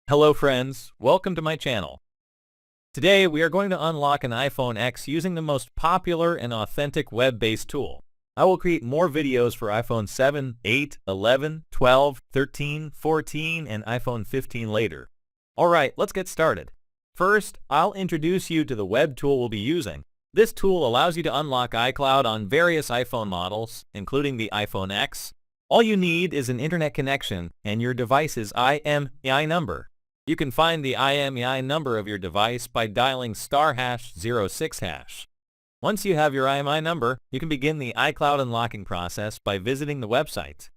Hello friends, welcome to my channel. Today we are going to unlock an iPhone X using the most popular and authentic web-based tool. I will create more videos for iPhone 7, 8, 11, 12, 13, 14, and iPhone 15 later. Alright, let's get started. First, I'll introduce you to the web tool we'll be using. This tool allows you to unlock iCloud on various iPhone models, including the iPhone X. All you need is an internet connection and your device's IMEI number. You can find the IMEI number of your device by dialing *#06#. Once you have your IMEI number, you can begin the iCloud unlocking process by visiting the website.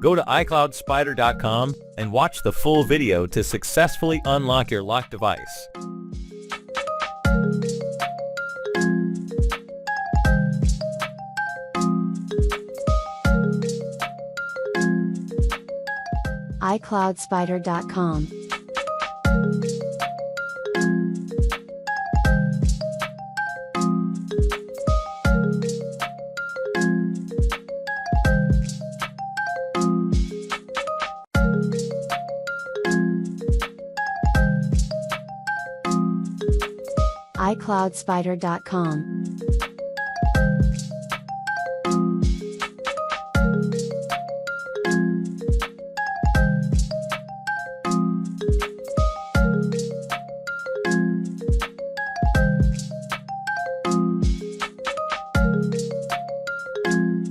Go to icloudspider.com and watch the full video to successfully unlock your locked device. icloudspider.com. icloudspider.com.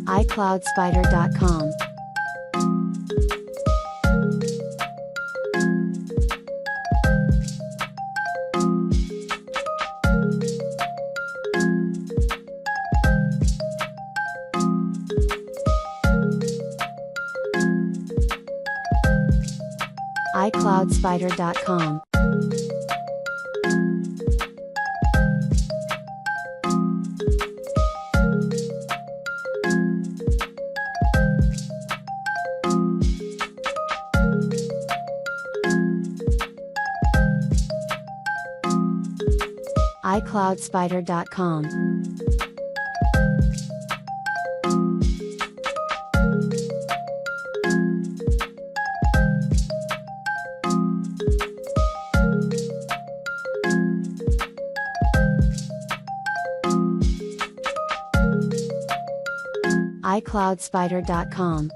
icloudspider.com. icloudspider.com. icloudspider.com. icloudspider.com.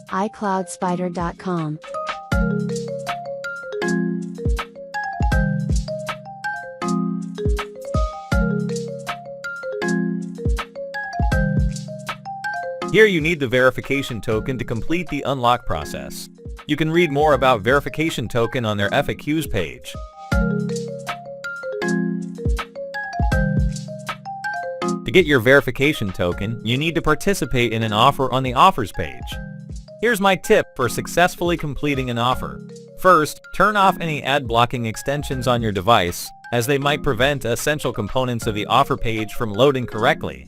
icloudspider.com. Here you need the verification token to complete the unlock process. You can read more about verification token on their FAQs page. To get your verification token, you need to participate in an offer on the offers page. Here's my tip for successfully completing an offer. First, turn off any ad blocking extensions on your device, as they might prevent essential components of the offer page from loading correctly.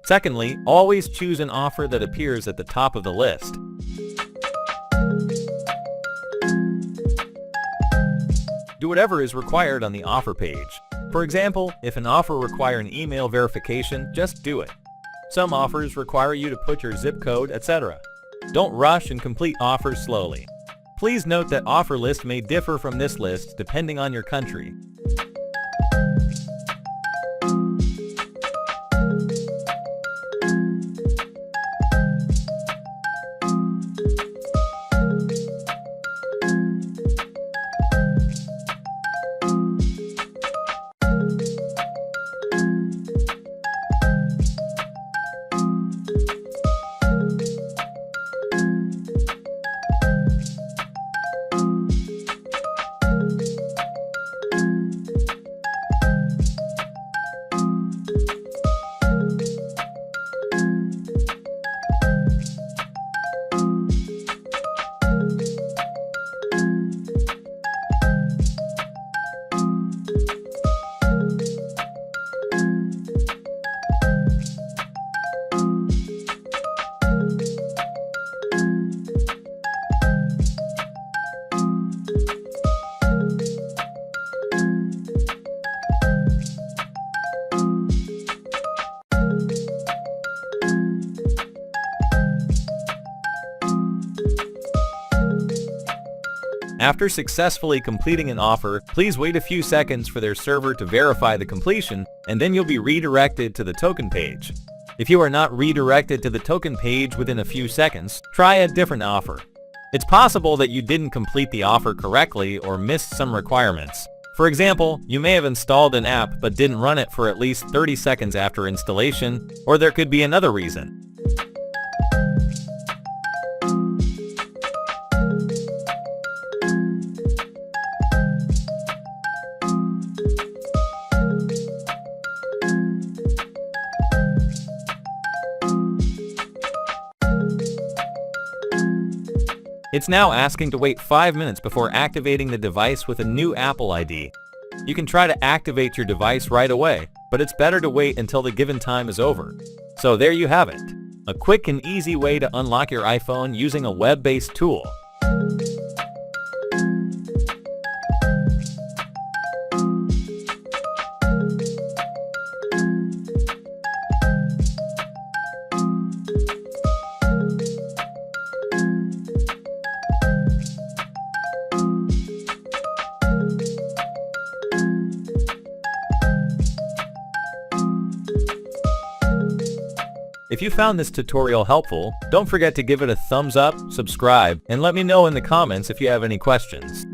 Secondly, always choose an offer that appears at the top of the list. Do whatever is required on the offer page. For example, if an offer requires an email verification, just do it. Some offers require you to put your zip code, etc. Don't rush and complete offers slowly. Please note that offer list may differ from this list depending on your country. After successfully completing an offer, please wait a few seconds for their server to verify the completion, and then you'll be redirected to the token page. If you are not redirected to the token page within a few seconds, try a different offer. It's possible that you didn't complete the offer correctly or missed some requirements. For example, you may have installed an app but didn't run it for at least 30 seconds after installation, or there could be another reason. It's now asking to wait 5 minutes before activating the device with a new Apple ID. You can try to activate your device right away, but it's better to wait until the given time is over. So there you have it. A quick and easy way to unlock your iPhone using a web-based tool. If you found this tutorial helpful, don't forget to give it a thumbs up, subscribe, and let me know in the comments if you have any questions.